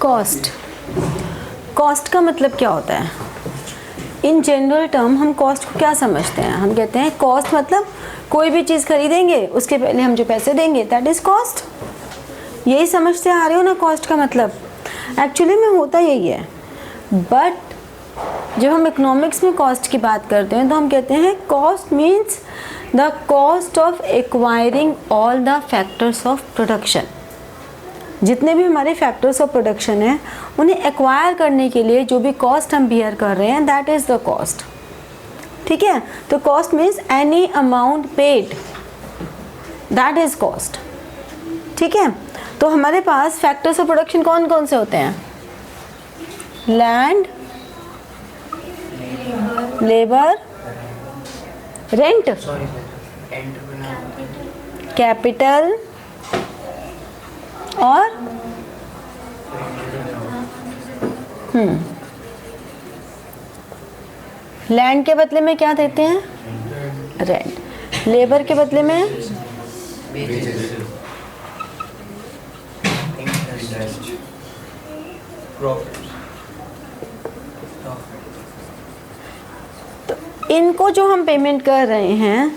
Cost, cost का मतलब क्या होता है? इन जनरल टर्म हम कॉस्ट को क्या समझते हैं? हम कहते हैं कॉस्ट मतलब कोई भी चीज़ खरीदेंगे उसके पहले हम जो पैसे देंगे, दैट इज़ कॉस्ट। यही समझते आ रहे हो ना कॉस्ट का मतलब? एक्चुअली में होता यही है, बट जब हम इकोनॉमिक्स में कॉस्ट की बात करते हैं तो हम कहते हैं cost means the cost of acquiring all the factors of production. जितने भी हमारे फैक्टर्स ऑफ प्रोडक्शन हैं उन्हें एक्वायर करने के लिए जो भी कॉस्ट हम बियर कर रहे हैं, दैट इज़ द कॉस्ट। ठीक है, तो cost means any amount paid, that is cost. ठीक है, तो हमारे पास फैक्टर्स ऑफ प्रोडक्शन कौन कौन से होते हैं? लैंड, लेबर, रेंट, कैपिटल और लैंड के बदले में क्या देते हैं? रेंट। लेबर के बदले में तो इनको जो हम पेमेंट कर रहे हैं,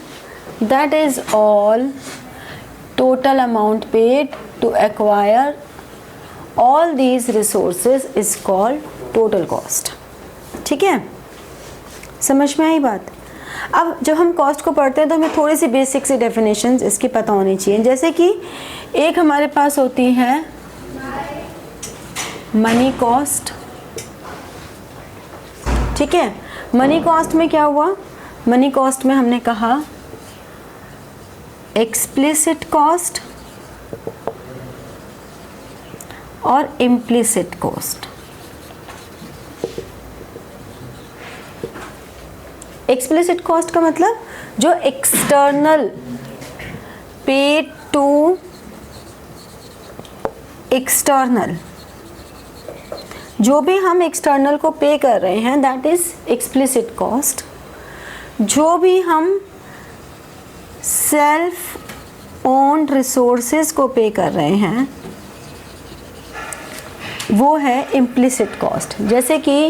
that is all total amount paid to acquire all these resources is called total cost। ठीक है, समझ में आई बात? अब जब हम कॉस्ट को पढ़ते हैं तो हमें थोड़ी सी बेसिक सी डेफिनेशंस इसकी पता होनी चाहिए। जैसे कि एक हमारे पास होती है मनी कॉस्ट। ठीक है, मनी कॉस्ट में क्या हुआ? मनी कॉस्ट में हमने कहा एक्सप्लिसिट कॉस्ट और इम्प्लिसिट कॉस्ट। एक्सप्लिसिट कॉस्ट का मतलब जो एक्सटर्नल पेड टू एक्सटर्नल, जो भी हम एक्सटर्नल को पे कर रहे हैं, दैट इज एक्सप्लिसिट कॉस्ट। जो भी हम सेल्फ ओन्ड रिसोर्सेज को पे कर रहे हैं वो है इम्प्लिसिट कॉस्ट। जैसे कि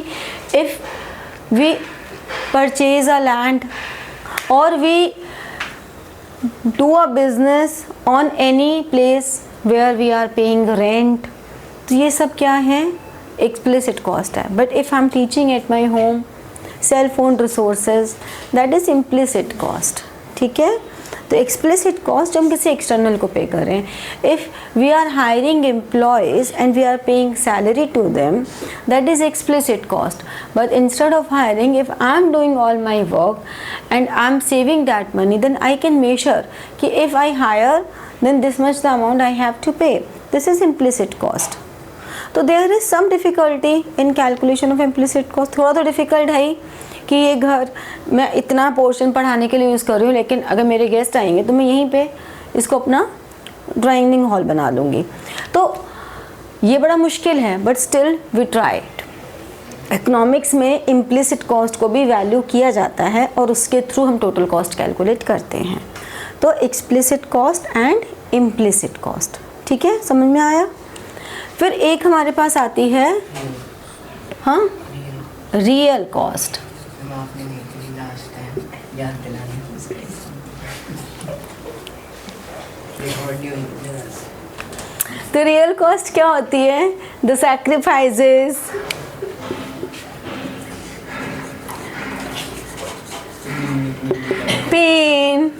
if we purchase a land और we do a business on any place where we are paying rent, तो ये सब क्या है? एक्सप्लिसिट कॉस्ट है। But if I am teaching at my home self owned resources, that is implicit cost. ठीक है, तो एक्सप्लिसिट कॉस्ट हम किसी एक्सटर्नल को पे कर रहे हैं। If we are hiring employees and we are paying salary to them, that is explicit cost. But instead of hiring, if I am doing all my work and I am saving that money, then I can measure कि if I hire then this much the amount I have to pay. This is implicit cost. तो there is some difficulty in calculation of implicit cost. थोड़ा तो difficult है ही कि ये घर मैं इतना पोर्शन पढ़ाने के लिए यूज़ कर रही हूँ, लेकिन अगर मेरे गेस्ट आएंगे तो मैं यहीं पे इसको अपना ड्राइंग हॉल बना लूँगी। तो ये बड़ा मुश्किल है, but still we try it. Economics में इम्प्लिसिट कॉस्ट को भी वैल्यू किया जाता है और उसके थ्रू हम टोटल कॉस्ट कैलकुलेट करते हैं। तो explicit cost and implicit cost. ठीक है, समझ में आया? फिर एक हमारे पास आती है हाँ रियल कॉस्ट। तो रियल कॉस्ट क्या होती है? The sacrifices, pain,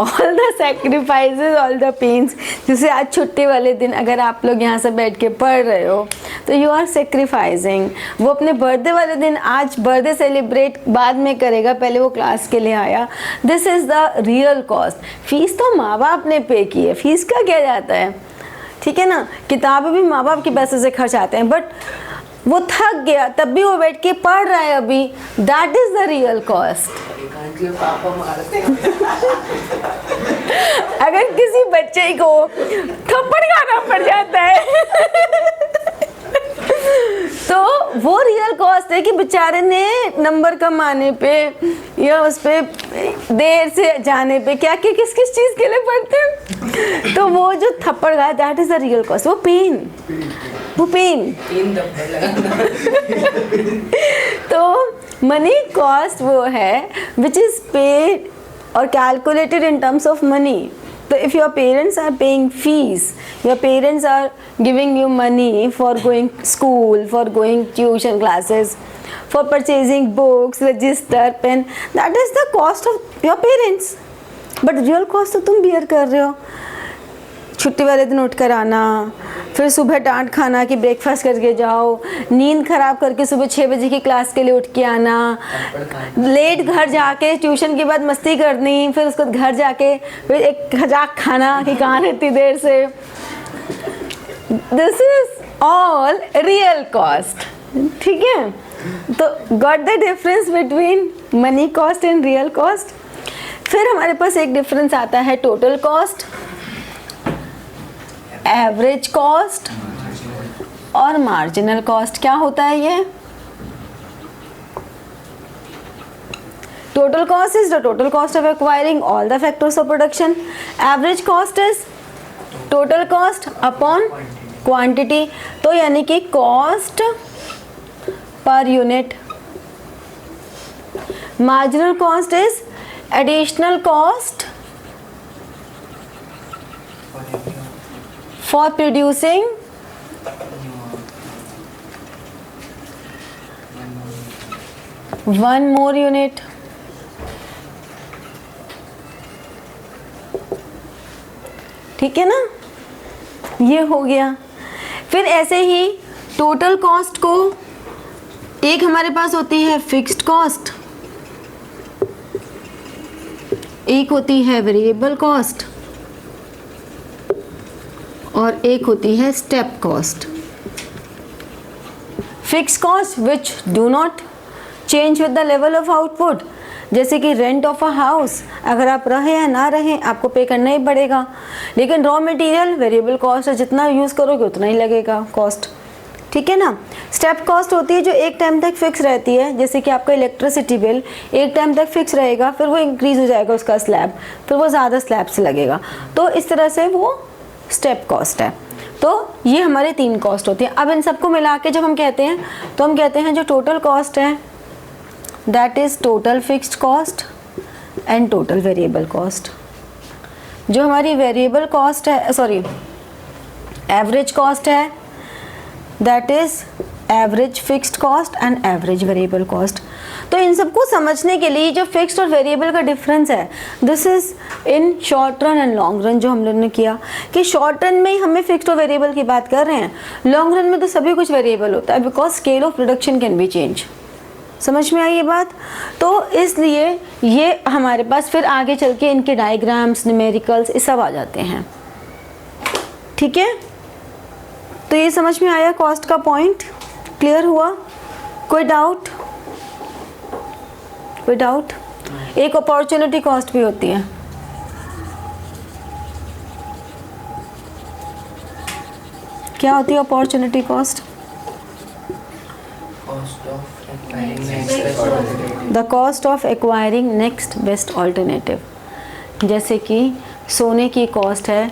all the sacrifices, all the pains. जैसे आज छुट्टी वाले दिन अगर आप लोग यहाँ से बैठ के पढ़ रहे हो तो यू आर सेक्रीफाइसिंग। वो अपने बर्थडे वाले दिन आज बर्थडे सेलिब्रेट बाद में करेगा, पहले वो क्लास के लिए आया। This is the real cost. Fees तो माँ बाप ने पे की है, फीस का क्या जाता है? ठीक है ना, किताबें भी माँ बाप के पैसे से खर्च आते हैं, बट वो थक गया तब भी वो बैठ के पढ़ रहा है अभी, that is the real cost. अगर किसी बच्चे को थप्पड़ खाना पड़ जाता है तो वो रियल कॉस्ट है कि बेचारे ने नंबर कम आने पे या उस पे देर से जाने पे क्या किस किस चीज़ के लिए पढ़ते हैं, तो वो जो थप्पड़ खाया that is the real cost, वो पेन। तो मनी कॉस्ट वो है विच इज पेड और calculated in terms of money. So if your parents are paying fees, your parents are giving you money for going school, for going tuition classes, for purchasing books, register, pen, that is the cost of your parents. But real cost तो तुम bear कर रहे हो। छुट्टी वाले दिन उठ कर आना, फिर सुबह डांट खाना कि ब्रेकफास्ट करके जाओ, नींद खराब करके सुबह 6 बजे की क्लास के लिए उठ के आना, लेट घर जाके ट्यूशन के बाद मस्ती करनी, फिर उसके बाद घर जाके फिर एक खजाक खाना कि कहाँ रहती देर से। This is all real cost, ठीक है। तो got the difference between money cost and real cost. फिर हमारे पास एक डिफरेंस आता है टोटल कॉस्ट, एवरेज कॉस्ट और मार्जिनल कॉस्ट। क्या होता है ये? Total cost is the total cost of acquiring all the factors of production. Average cost is total cost upon quantity, तो यानी कि cost per unit. Marginal cost is additional cost for producing one more unit। ठीक है ना, ये हो गया। फिर ऐसे ही टोटल कॉस्ट को एक हमारे पास होती है फिक्स्ड कॉस्ट, एक होती है वेरिएबल कॉस्ट और एक होती है step cost. Fix cost which do not change with the level of output, जैसे कि रेंट ऑफ अ हाउस, अगर आप रहे या ना रहें आपको पे करना ही पड़ेगा। लेकिन रॉ मटेरियल वेरिएबल कॉस्ट है, जितना यूज़ करोगे उतना ही लगेगा कॉस्ट, ठीक है ना। स्टेप कॉस्ट होती है जो एक टाइम तक फिक्स रहती है, जैसे कि आपका इलेक्ट्रिसिटी बिल एक टाइम तक फिक्स रहेगा, फिर वो इंक्रीज हो जाएगा उसका स्लैब, फिर वो ज़्यादा स्लैब से लगेगा, तो इस तरह से वो स्टेप कॉस्ट है। तो ये हमारे 3 कॉस्ट होती है। अब इन सबको मिला के जब हम कहते हैं तो हम कहते हैं जो टोटल कॉस्ट है that is total fixed cost and total variable cost. जो हमारी वेरिएबल कॉस्ट है, सॉरी एवरेज कॉस्ट है, that is average fixed cost and average variable cost. तो इन सबको समझने के लिए जो फिक्स्ड और वेरिएबल का डिफरेंस है, this is in short run and long run. जो हम लोगों ने किया कि शॉर्ट रन में ही हमें फिक्स्ड और वेरिएबल की बात कर रहे हैं, लॉन्ग रन में तो सभी कुछ वेरिएबल होता है, because scale of production can be change. समझ में आई ये बात? तो इसलिए ये हमारे पास फिर आगे चल के इनके डायग्राम्स, न्यूमेरिकल्स ये सब आ जाते हैं, ठीक है। तो ये समझ में आया कॉस्ट का पॉइंट, क्लियर हुआ? कोई डाउट? कोई डाउट? एक अपॉर्चुनिटी कॉस्ट भी होती है। क्या होती है opportunity cost? The cost of acquiring next best alternative. जैसे कि सोने की कॉस्ट है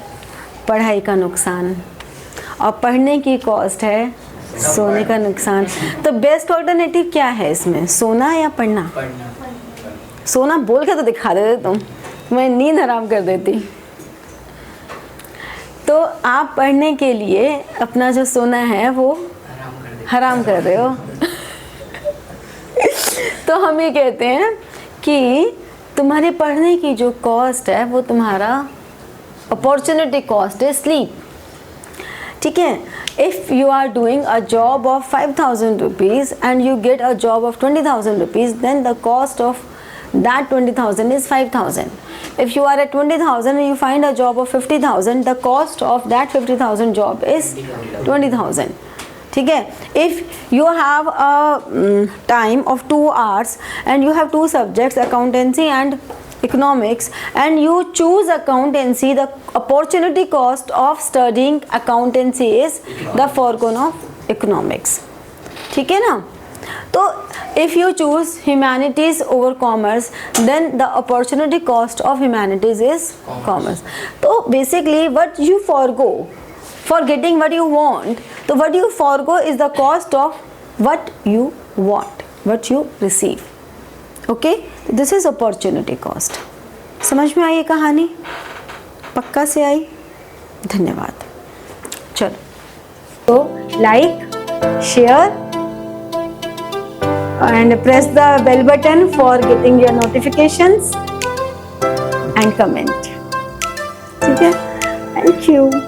पढ़ाई का नुकसान, और पढ़ने की कॉस्ट है सोने का नुकसान। तो बेस्ट ऑल्टरनेटिव क्या है इसमें, सोना या पढ़ना? सोना बोल के तो दिखा देते तुम, मैं नींद हराम कर देती। तो आप पढ़ने के लिए अपना जो सोना है वो हराम कर रहे हो। तो हम ये कहते हैं कि तुम्हारे पढ़ने की जो कॉस्ट है वो तुम्हारा अपॉर्चुनिटी कॉस्ट है स्लीप, ठीक है। If you are doing a job of 5,000 rupees and you get a job of 20,000 rupees, then the cost of that 20,000 is 5,000. If you are at 20,000 and you find a job of 50,000, the cost of that 50,000 job is 20,000. ठीक है। If you have a time of 2 hours and you have 2 subjects, accountancy and economics, and you choose accountancy, the opportunity cost of studying accountancy is the foregone of economics, ठीक है ना। तो if you choose humanities over commerce, then the opportunity cost of humanities is commerce. तो basically what you forgo for getting what you want, तो what you forgo is the cost of what you want, what you receive. Okay, this is opportunity cost. समझ में आई ये कहानी? पक्का से आई? धन्यवाद. चलो, तो like, share and press the bell button for getting your notifications and comment. ठीक है? Thank you.